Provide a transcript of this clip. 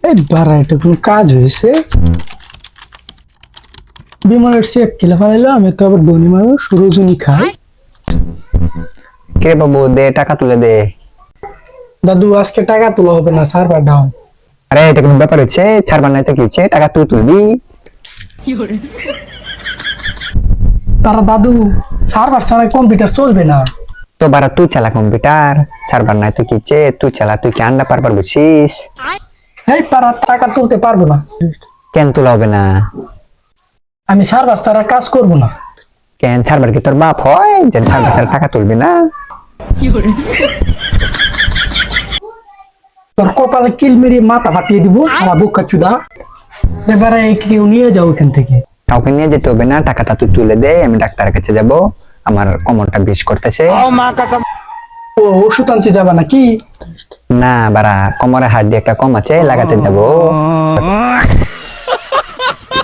এই বারা এটা কোন কাজ হয়েছে? বিমানের চেক কিলা ফেলাইলো, আমি তো আবার ধনী মানুষ, রোজনি খাই। কে বাবু, দে টাকা তুলে দে। দাদু আজকে টাকা তোলা হবে না, সার্ভার ডাউন। আরে এটা কোনো ব্যাপার হচ্ছে? ছাড়বার নাই তো কি হচ্ছে, টাকা তুই তুলবি। তারা দাদু সার্ভার ছাড়া কম্পিউটার চলবে না। তো বারা তুই চালা কম্পিউটার, ছাড়বার নাই তো কি হচ্ছে, তুই চালা, তুই কি আন্ডা পারবার বুঝছিস? এই পারা টাকা তুলতে পারবো না, কেন তোলা হবে না? আমি সার্ভার ছাড়া কাজ করবো না। কেন, ছাড়বার কি তোর বাপ হয় যে ছাড়বার ছাড়া টাকা তুলবি না? তোর কপালে কিল মেরে মাথা ফাটিয়ে দিব, আমার বোকা চুদা। এবারে কেউ নিয়ে যাও এখান থেকে। কাউকে নিয়ে যেতে হবে না, টাকাটা তুই তুলে দে, আমি ডাক্তারের কাছে যাব, আমার কোমরটা বিষ করতেছে। ও ওষুধ আনতে যাবা নাকি? না বারা, কোমরে হাড্ডি একটা কম আছে, লাগাতে যাবো।